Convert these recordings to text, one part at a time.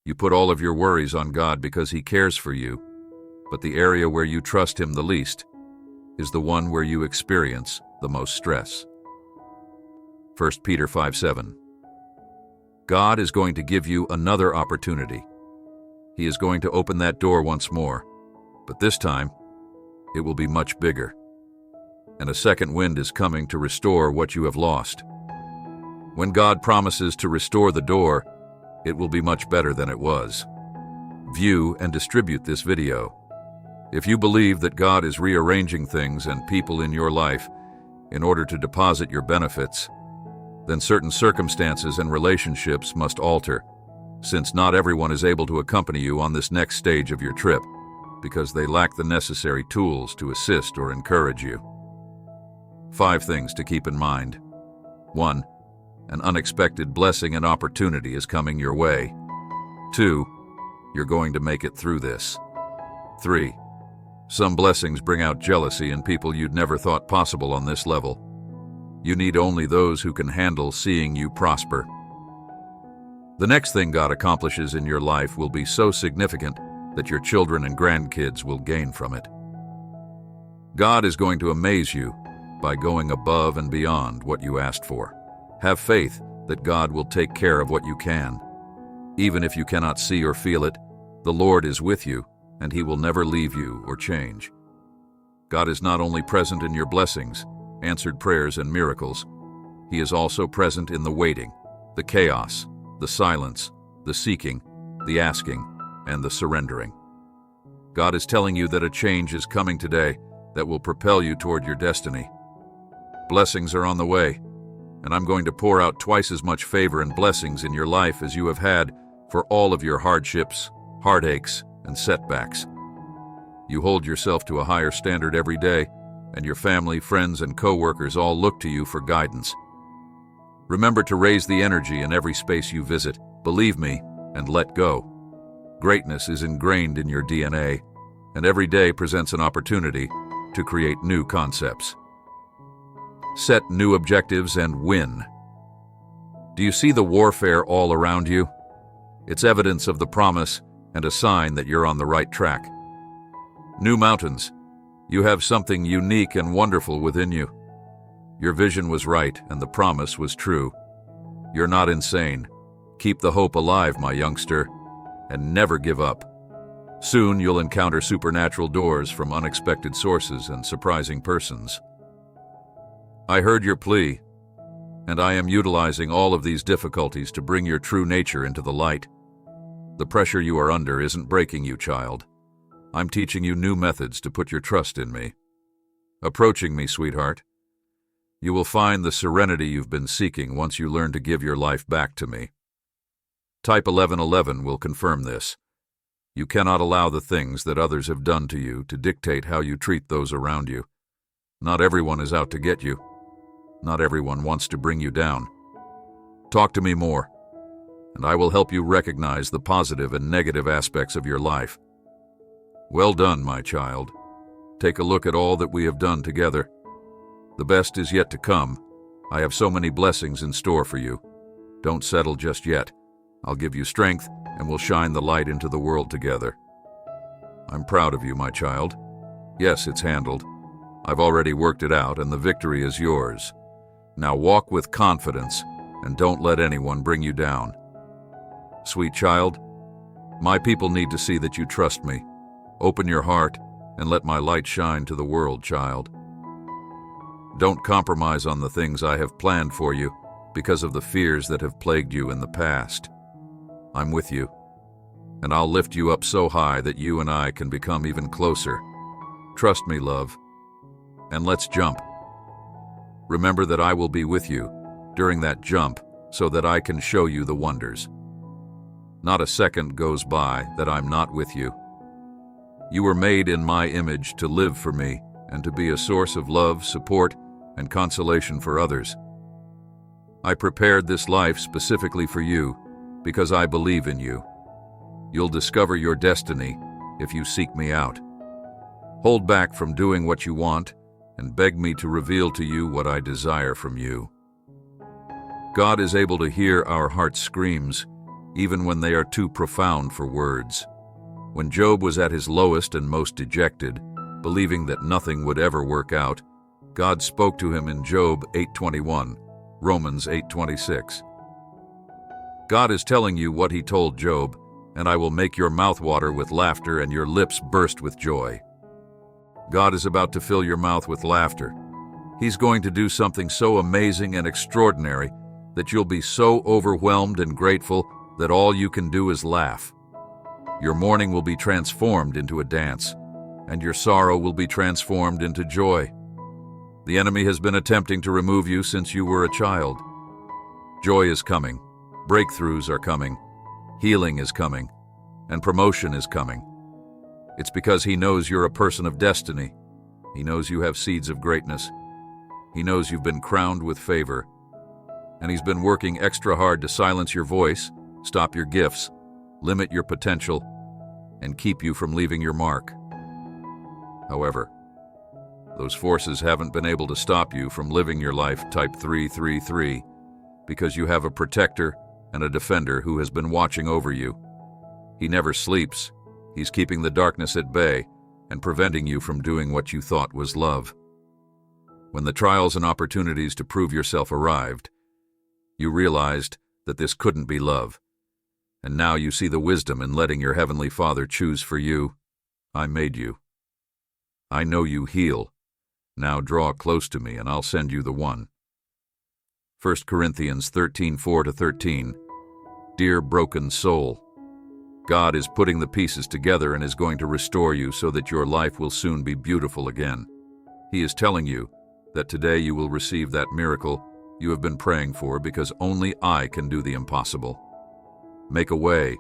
You put all of your worries on God because He cares for you, but the area where you trust Him the least is the one where you experience the most stress. 1 Peter 5:7. God is going to give you another opportunity. He is going to open that door once more, but this time it will be much bigger. And a second wind is coming to restore what you have lost. When God promises to restore the door, it will be much better than it was. View and distribute this video. If you believe that God is rearranging things and people in your life in order to deposit your benefits, then certain circumstances and relationships must alter, since not everyone is able to accompany you on this next stage of your trip because they lack the necessary tools to assist or encourage you. 5 things to keep in mind. 1. An unexpected blessing and opportunity is coming your way. 2. You're going to make it through this. 3. Some blessings bring out jealousy in people you'd never thought possible on this level. You need only those who can handle seeing you prosper. The next thing God accomplishes in your life will be so significant that your children and grandkids will gain from it. God is going to amaze you by going above and beyond what you asked for. Have faith that God will take care of what you can. Even if you cannot see or feel it, the Lord is with you, and He will never leave you or change. God is not only present in your blessings, answered prayers, and miracles. He is also present in the waiting, the chaos, the silence, the seeking, the asking, and the surrendering. God is telling you that a change is coming today that will propel you toward your destiny. Blessings are on the way, and I'm going to pour out twice as much favor and blessings in your life as you have had for all of your hardships, heartaches, and setbacks. You hold yourself to a higher standard every day, and your family, friends, and co-workers all look to you for guidance. Remember to raise the energy in every space you visit. Believe me, and let go. Greatness is ingrained in your DNA, and every day presents an opportunity to create new concepts. Set new objectives and win. Do you see the warfare all around you? It's evidence of the promise and a sign that you're on the right track. New mountains. You have something unique and wonderful within you. Your vision was right and the promise was true. You're not insane. Keep the hope alive, my youngster, and never give up. Soon you'll encounter supernatural doors from unexpected sources and surprising persons. I heard your plea, and I am utilizing all of these difficulties to bring your true nature into the light. The pressure you are under isn't breaking you, child. I'm teaching you new methods to put your trust in me. Approaching me, sweetheart, you will find the serenity you've been seeking once you learn to give your life back to me. Type 1111 will confirm this. You cannot allow the things that others have done to you to dictate how you treat those around you. Not everyone is out to get you. Not everyone wants to bring you down. Talk to me more, and I will help you recognize the positive and negative aspects of your life. Well done, my child. Take a look at all that we have done together. The best is yet to come. I have so many blessings in store for you. Don't settle just yet. I'll give you strength, and we'll shine the light into the world together. I'm proud of you, my child. Yes, it's handled. I've already worked it out, and the victory is yours. Now walk with confidence, and don't let anyone bring you down. Sweet child, my people need to see that you trust me. Open your heart, and let my light shine to the world, child. Don't compromise on the things I have planned for you because of the fears that have plagued you in the past. I'm with you, and I'll lift you up so high that you and I can become even closer. Trust me, love, and let's jump. Remember that I will be with you during that jump so that I can show you the wonders. Not a second goes by that I'm not with you. You were made in my image to live for me and to be a source of love, support, and consolation for others. I prepared this life specifically for you because I believe in you. You'll discover your destiny if you seek me out. Hold back from doing what you want and beg me to reveal to you what I desire from you. God is able to hear our heart screams, even when they are too profound for words. When Job was at his lowest and most dejected, believing that nothing would ever work out, God spoke to him in Job 8:21, Romans 8:26. God is telling you what he told Job, and I will make your mouth water with laughter and your lips burst with joy. God is about to fill your mouth with laughter. He's going to do something so amazing and extraordinary that you'll be so overwhelmed and grateful that all you can do is laugh. Your mourning will be transformed into a dance, and your sorrow will be transformed into joy. The enemy has been attempting to remove you since you were a child. Joy is coming, breakthroughs are coming, healing is coming, and promotion is coming. It's because he knows you're a person of destiny. He knows you have seeds of greatness. He knows you've been crowned with favor. And he's been working extra hard to silence your voice, stop your gifts, limit your potential, and keep you from leaving your mark. However, those forces haven't been able to stop you from living your life type 333 because you have a protector and a defender who has been watching over you. He never sleeps. He's keeping the darkness at bay and preventing you from doing what you thought was love. When the trials and opportunities to prove yourself arrived, you realized that this couldn't be love. And now you see the wisdom in letting your Heavenly Father choose for you. I made you. I know you heal. Now draw close to me and I'll send you the one. 1 Corinthians 13:4-13. Dear broken soul, God is putting the pieces together and is going to restore you so that your life will soon be beautiful again. He is telling you that today you will receive that miracle you have been praying for because only I can do the impossible. Make a way.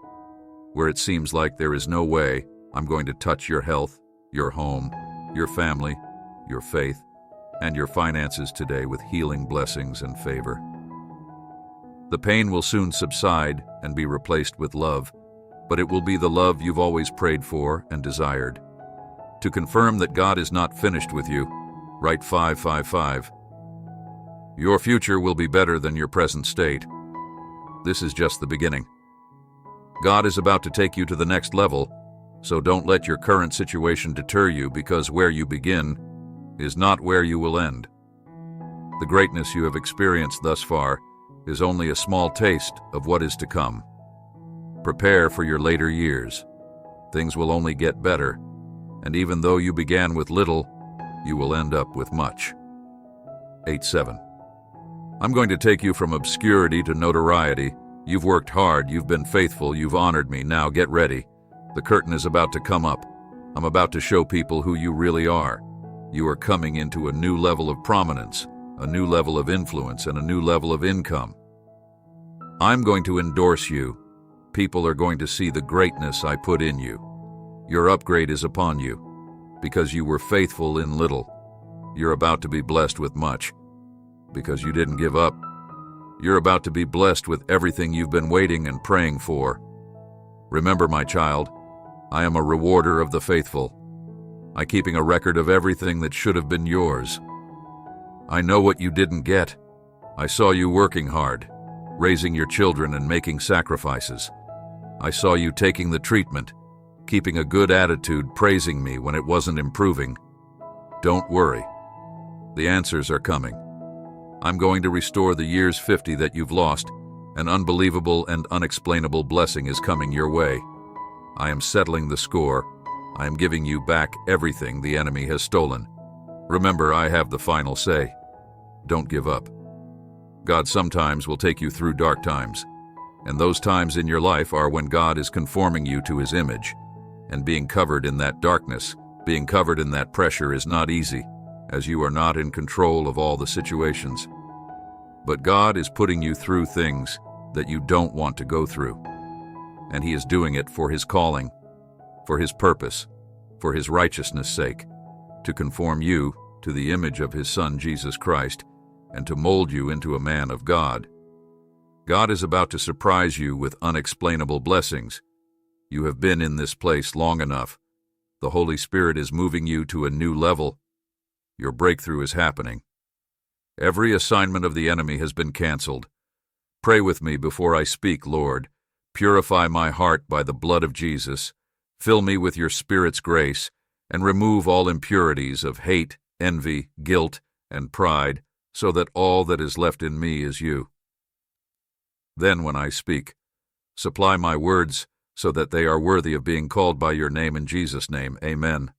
Where it seems like there is no way, I'm going to touch your health, your home, your family, your faith, and your finances today with healing blessings and favor. The pain will soon subside and be replaced with love, but it will be the love you've always prayed for and desired. To confirm that God is not finished with you, write 555. Your future will be better than your present state. This is just the beginning. God is about to take you to the next level, so don't let your current situation deter you because where you begin is not where you will end. The greatness you have experienced thus far is only a small taste of what is to come. Prepare for your later years. Things will only get better, and even though you began with little, you will end up with much. 8:7. I'm going to take you from obscurity to notoriety. You've worked hard, you've been faithful, you've honored me. Now get ready. The curtain is about to come up. I'm about to show people who you really are. You are coming into a new level of prominence, a new level of influence, and a new level of income. I'm going to endorse you. People are going to see the greatness I put in you. Your upgrade is upon you. Because you were faithful in little, you're about to be blessed with much. Because you didn't give up, you're about to be blessed with everything you've been waiting and praying for. Remember, my child, I am a rewarder of the faithful. I'm keeping a record of everything that should have been yours. I know what you didn't get. I saw you working hard, raising your children and making sacrifices. I saw you taking the treatment, keeping a good attitude, praising me when it wasn't improving. Don't worry. The answers are coming. I'm going to restore the years 50 that you've lost. An unbelievable and unexplainable blessing is coming your way. I am settling the score. I am giving you back everything the enemy has stolen. Remember, I have the final say. Don't give up. God sometimes will take you through dark times, and those times in your life are when God is conforming you to His image. And being covered in that darkness, being covered in that pressure is not easy, as you are not in control of all the situations. But God is putting you through things that you don't want to go through. And He is doing it for His calling, for His purpose, for His righteousness' sake, to conform you to the image of His Son, Jesus Christ, and to mold you into a man of God. God is about to surprise you with unexplainable blessings. You have been in this place long enough. The Holy Spirit is moving you to a new level. Your breakthrough is happening. Every assignment of the enemy has been canceled. Pray with me before I speak, Lord. Purify my heart by the blood of Jesus, fill me with your Spirit's grace, and remove all impurities of hate, envy, guilt, and pride, so that all that is left in me is you. Then when I speak, supply my words so that they are worthy of being called by your name in Jesus' name. Amen.